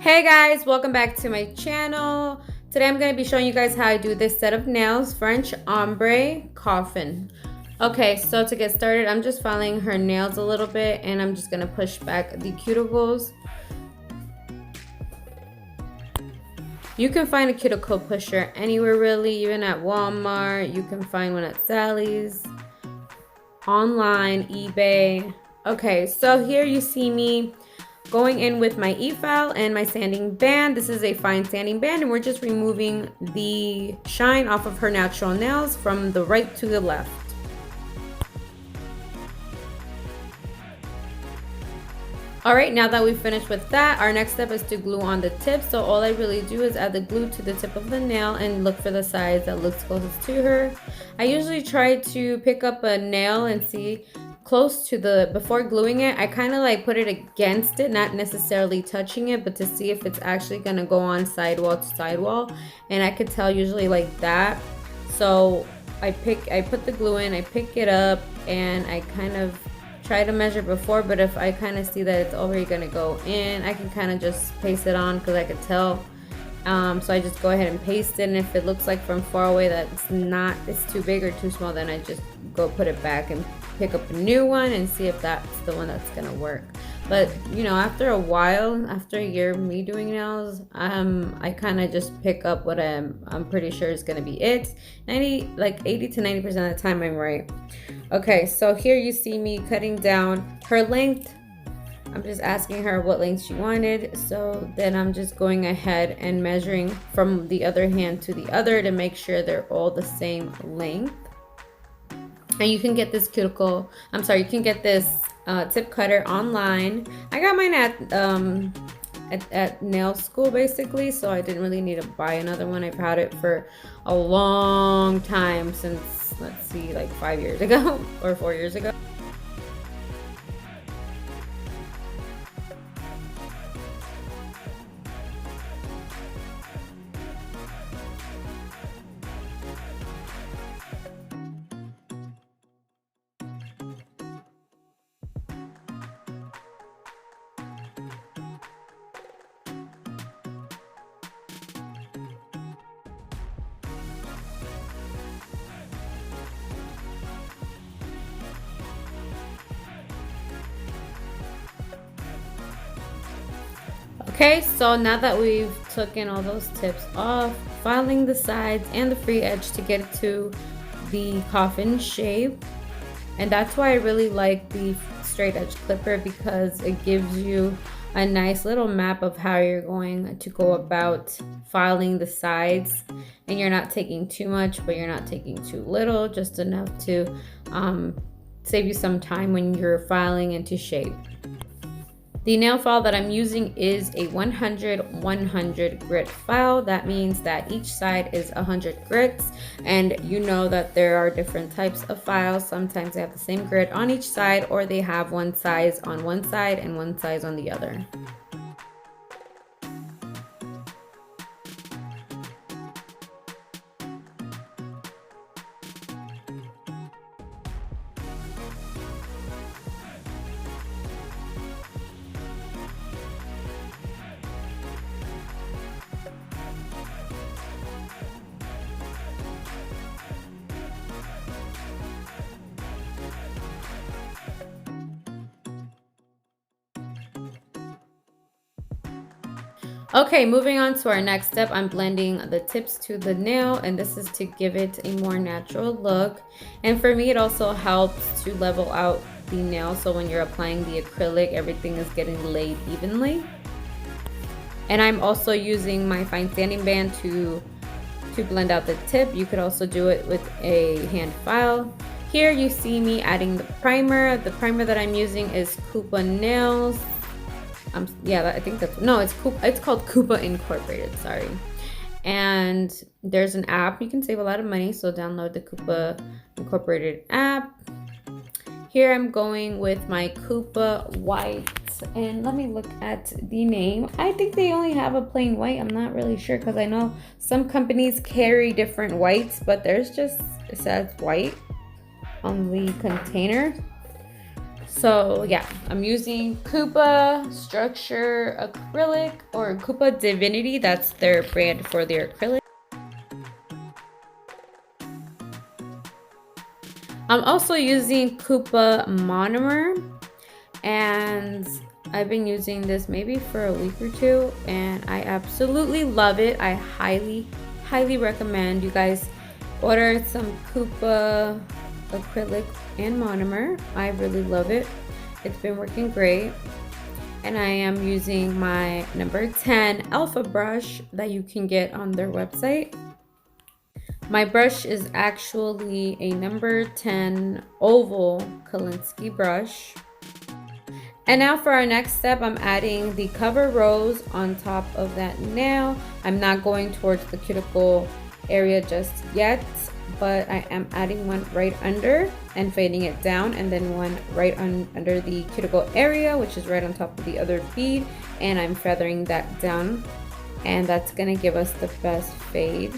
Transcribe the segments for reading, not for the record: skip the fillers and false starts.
Hey guys, welcome back to my channel. Today I'm going to be showing you guys how I do this set of nails, French ombre coffin. Okay, so to get started, I'm just filing her nails a little bit and I'm just going to push back the cuticles. You can find a cuticle pusher anywhere really, even at Walmart. You can find one at Sally's, online, eBay. Okay, so here you see me going in with my e-file and my sanding band. This is a fine sanding band and we're just removing the shine off of her natural nails from the right to the left. Alright, now that we've finished with that, our next step is to glue on the tip. So all I really do is add the glue to the tip of the nail and look for the size that looks closest to her. I usually try to pick up a nail and see close to the, before gluing it, I kind of like put it against it, not necessarily touching it, but to see if it's actually going to go on sidewall to sidewall. And I could tell usually like that. So I put the glue in, I pick it up, and I kind of try to measure before, but if I kind of see that it's already going to go in, I can kind of just paste it on because I could tell. So I just go ahead and paste it, and if it looks like from far away that it's too big or too small, then I just go put it back and pick up a new one and see if that's the one that's gonna work. But you know, after a while, after a year of me doing nails, I kind of just pick up what I'm pretty sure is gonna be it. 80 to 90% of the time I'm right. Okay, so here you see me cutting down her length. I'm just asking her what length she wanted, so then I'm just going ahead and measuring from the other hand to the other to make sure they're all the same length. And you can get this you can get this tip cutter online. I got mine at nail school basically, so I didn't really need to buy another one. I've had it for a long time, since let's see, like 5 years ago or 4 years ago. Okay, so now that we've taken all those tips off, filing the sides and the free edge to get to the coffin shape. And that's why I really like the straight edge clipper, because it gives you a nice little map of how you're going to go about filing the sides, and you're not taking too much, but you're not taking too little, just enough to save you some time when you're filing into shape. The nail file that I'm using is a 100 grit file. That means that each side is 100 grits, and you know that there are different types of files. Sometimes they have the same grit on each side, or they have one size on one side and one size on the other. Okay, moving on to our next step, I'm blending the tips to the nail, and this is to give it a more natural look. And for me, it also helps to level out the nail, so when you're applying the acrylic, everything is getting laid evenly. And I'm also using my fine sanding band to blend out the tip. You could also do it with a hand file. Here you see me adding the primer. The primer that I'm using is Coupa Nails. Yeah, I think that's, no, it's called Coupa Incorporated, sorry. And there's an app, you can save a lot of money, so download the Coupa Incorporated app. Here I'm going with my Coupa White, and let me look at the name. I think they only have a plain white, I'm not really sure, because I know some companies carry different whites, but there's just, it says white on the container. So yeah, I'm using Coupa Structure Acrylic, or Coupa Divinity. That's their brand for their acrylic. I'm also using Coupa Monomer, and I've been using this maybe for a week or two, and I absolutely love it. I highly recommend you guys order some Coupa acrylic and monomer. I really love it. It's been working great. And I am using my number 10 alpha brush that you can get on their website. My brush is actually a number 10 oval Kolinsky brush. And now for our next step, I'm adding the cover rose on top of that nail. I'm not going towards the cuticle area just yet, but I am adding one right under and fading it down, and then one right under the cuticle area, which is right on top of the other bead, and I'm feathering that down, and that's gonna give us the best fade.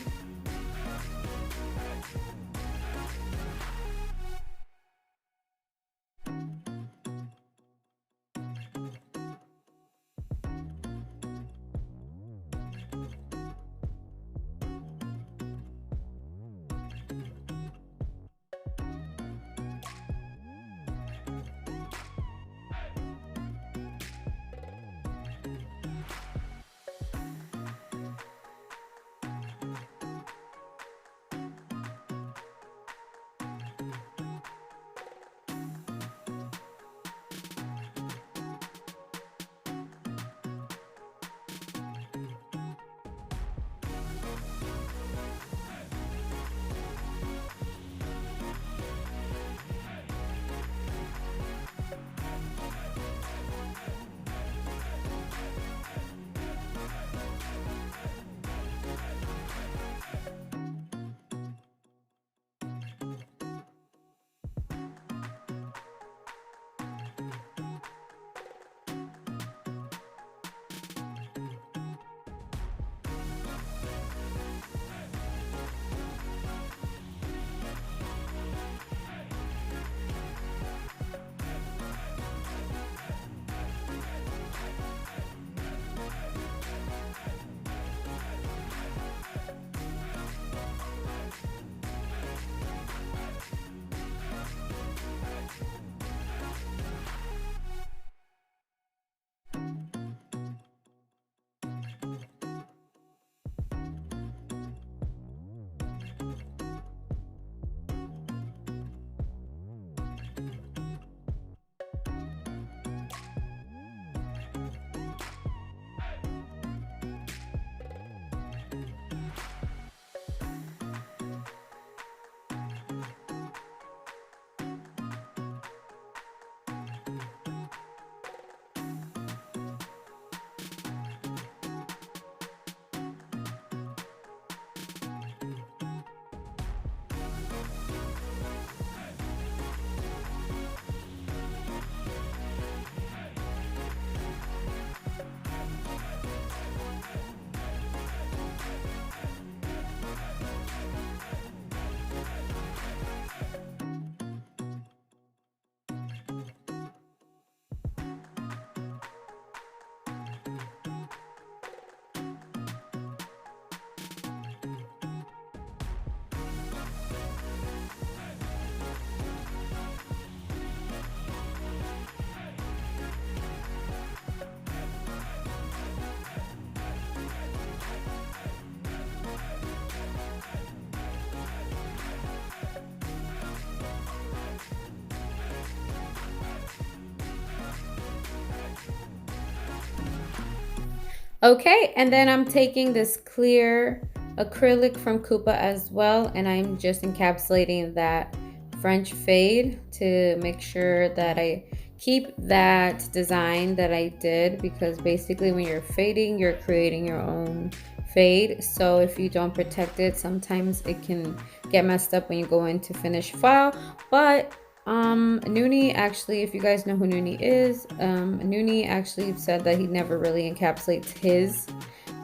Okay, and then I'm taking this clear acrylic from Coupa as well, and I'm just encapsulating that French fade to make sure that I keep that design that I did, because basically when you're fading, you're creating your own fade. So if you don't protect it, sometimes it can get messed up when you go in to finish file. But Noonie, actually, if you guys know who Noonie is, Noonie actually said that he never really encapsulates his.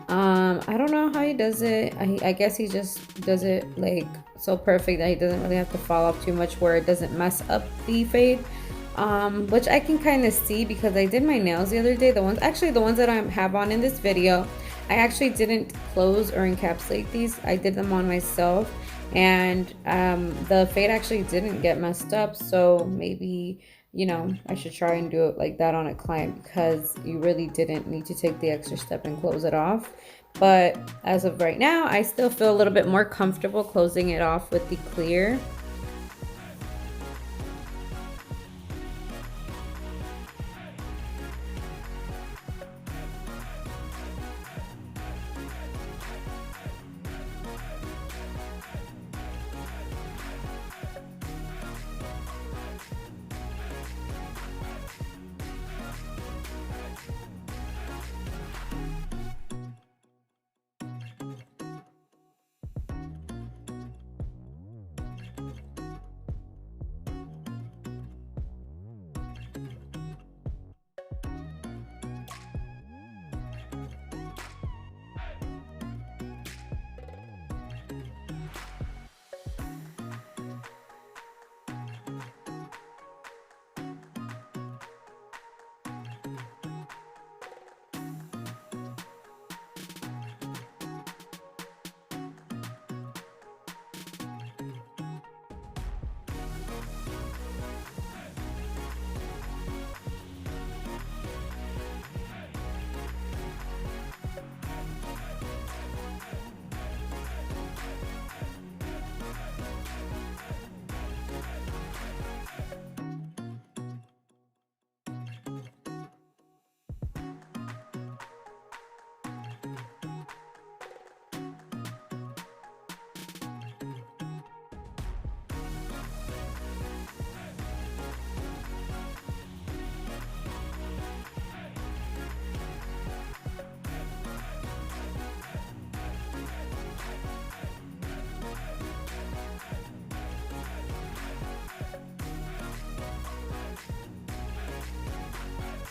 I don't know how he does it. I guess he just does it like so perfect that he doesn't really have to follow up too much where it doesn't mess up the fade. which I can kind of see because I did my nails the other day. The ones that I have on in this video, I actually didn't close or encapsulate these. I did them on myself, and the fade actually didn't get messed up. So maybe, you know, I should try and do it like that on a client, because you really didn't need to take the extra step and close it off. But as of right now, I still feel a little bit more comfortable closing it off with the clear.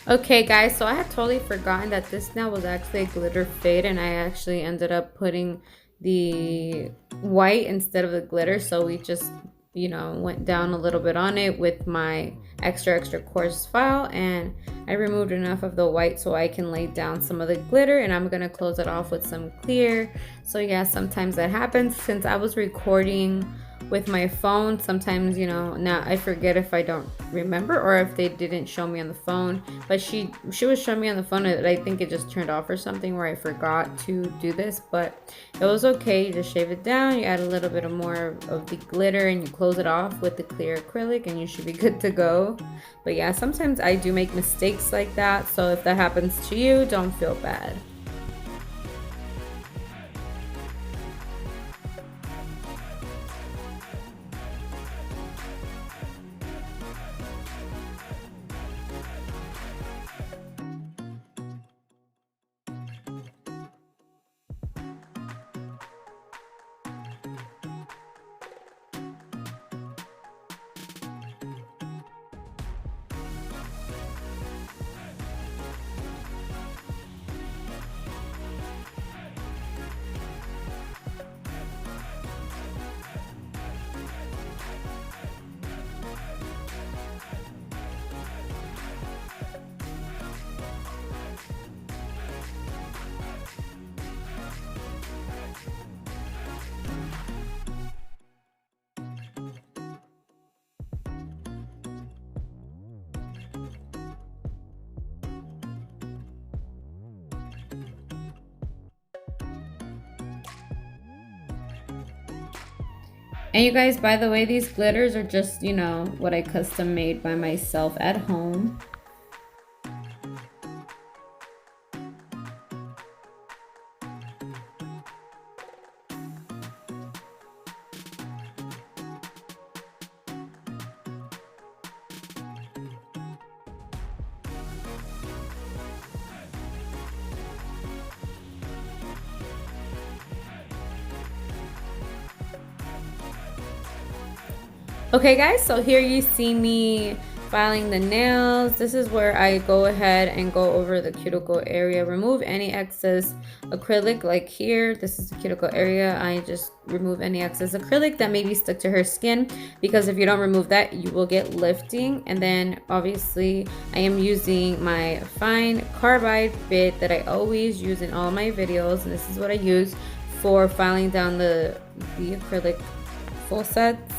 Okay guys, so I had totally forgotten that this nail was actually a glitter fade, and I actually ended up putting the white instead of the glitter. So we just, you know, went down a little bit on it with my extra coarse file, and I removed enough of the white so I can lay down some of the glitter, and I'm gonna close it off with some clear. So yeah, sometimes that happens. Since I was recording with my phone, sometimes, you know, now I forget if I don't remember or if they didn't show me on the phone. But she was showing me on the phone, and I think it just turned off or something, where I forgot to do this. But it was okay. You just shave it down, you add a little bit of more of the glitter, and you close it off with the clear acrylic, and you should be good to go. But yeah, sometimes I do make mistakes like that, so if that happens to you, don't feel bad. And you guys, by the way, these glitters are just, you know, what I custom made by myself at home. Okay guys, so here you see me filing the nails, this is where I go ahead and go over the cuticle area, remove any excess acrylic. Like here, this is the cuticle area. I just remove any excess acrylic that maybe stuck to her skin, because if you don't remove that, you will get lifting. And then obviously I am using my fine carbide bit that I always use in all my videos, and this is what I use for filing down the acrylic full sets.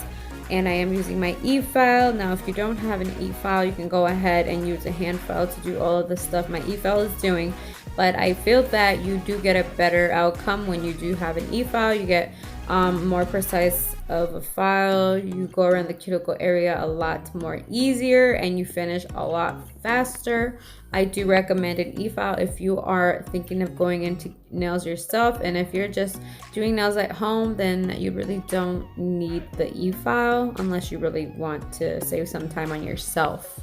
And I am using my e-file. Now if you don't have an e-file, you can go ahead and use a hand file to do all of the stuff my e-file is doing, but I feel that you do get a better outcome when you do have an e-file. You get more precise of a file, you go around the cuticle area a lot more easier, and you finish a lot faster. I do recommend an e-file if you are thinking of going into nails yourself, and if you're just doing nails at home, then you really don't need the e-file unless you really want to save some time on yourself.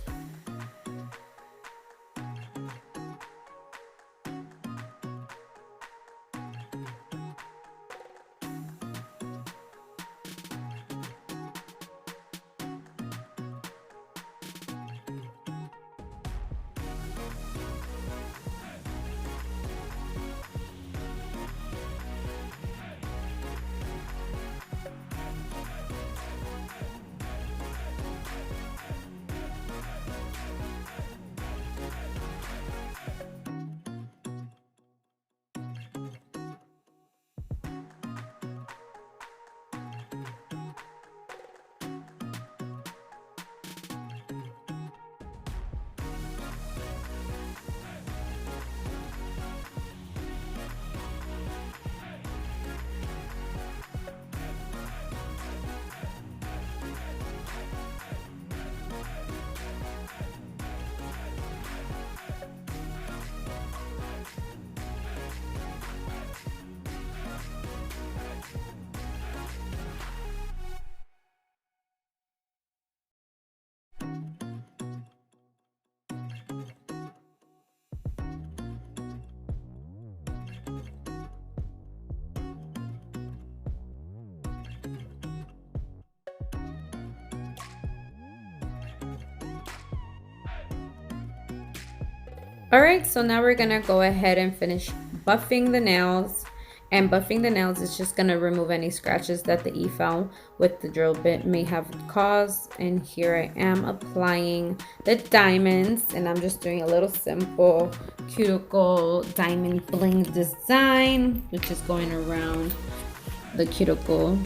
Alright, so now we're gonna go ahead and finish buffing the nails. And buffing the nails is just gonna remove any scratches that the e-file with the drill bit may have caused. And here I am applying the diamonds, and I'm just doing a little simple cuticle diamond bling design, which is going around the cuticle.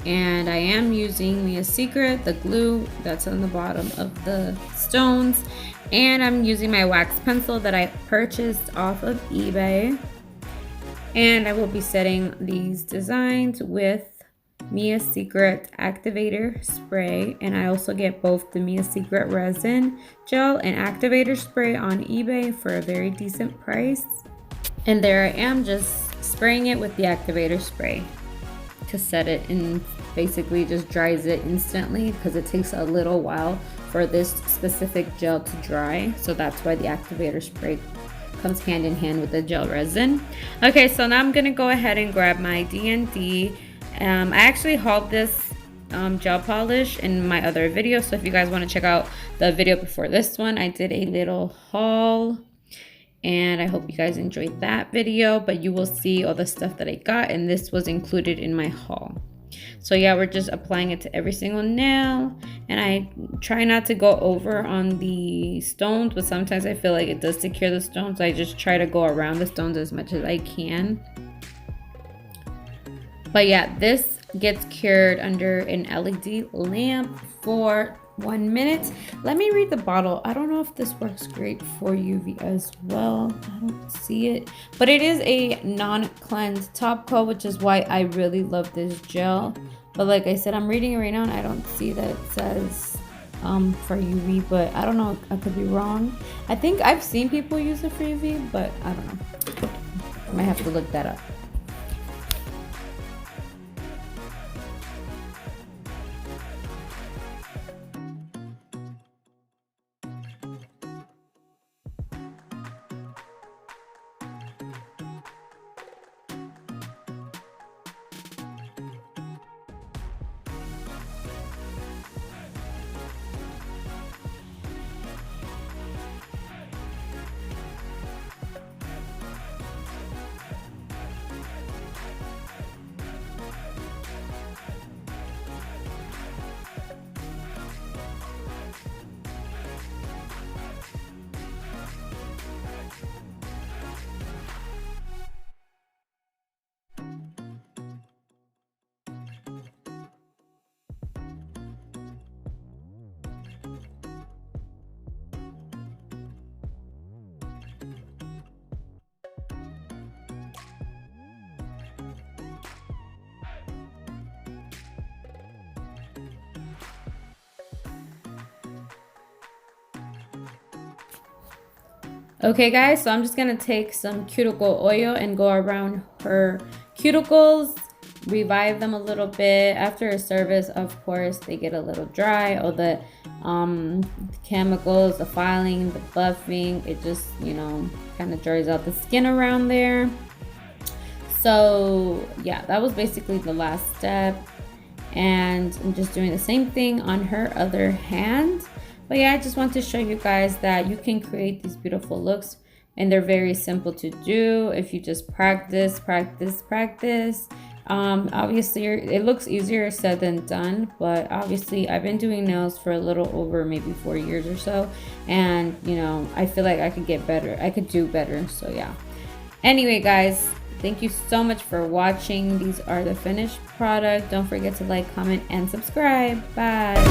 And I am using Mia Secret, the glue that's on the bottom of the stones. And I'm using my wax pencil that I purchased off of eBay. And I will be setting these designs with Mia Secret activator spray. And I also get both the Mia Secret resin gel and activator spray on eBay for a very decent price. And there I am, just spraying it with the activator spray to set it, and basically just dries it instantly because it takes a little while for this specific gel to dry. So that's why the activator spray comes hand in hand with the gel resin. Okay, so now I'm gonna go ahead and grab my D&D. I actually hauled this gel polish in my other video, so if you guys want to check out the video before this one, I did a little haul, and I hope you guys enjoyed that video. But you will see all the stuff that I got, and this was included in my haul. So yeah, we're just applying it to every single nail, and I try not to go over on the stones, but sometimes I feel like it does secure the stones, so I just try to go around the stones as much as I can. But yeah, this gets cured under an LED lamp for 1 minute. Let me read the bottle. I don't know if this works great for UV as well. I don't see it, but it is a non-cleanse top coat, which is why I really love this gel. But like I said, I'm reading it right now and I don't see that it says for UV, but I don't know, I could be wrong. I think I've seen people use it for UV, but I don't know. I might have to look that up. Okay guys, so I'm just gonna take some cuticle oil and go around her cuticles, revive them a little bit. After a service, of course, they get a little dry. All the chemicals, the filing, the buffing, it just, you know, kind of dries out the skin around there. So yeah, that was basically the last step. And I'm just doing the same thing on her other hand. But yeah, I just want to show you guys that you can create these beautiful looks, and they're very simple to do if you just practice. Obviously it looks easier said than done, but obviously I've been doing nails for a little over maybe 4 years or so, and you know, I feel like I could get better, I could do better. So yeah, anyway guys, thank you so much for watching. These are the finished product. Don't forget to like, comment, and subscribe. Bye.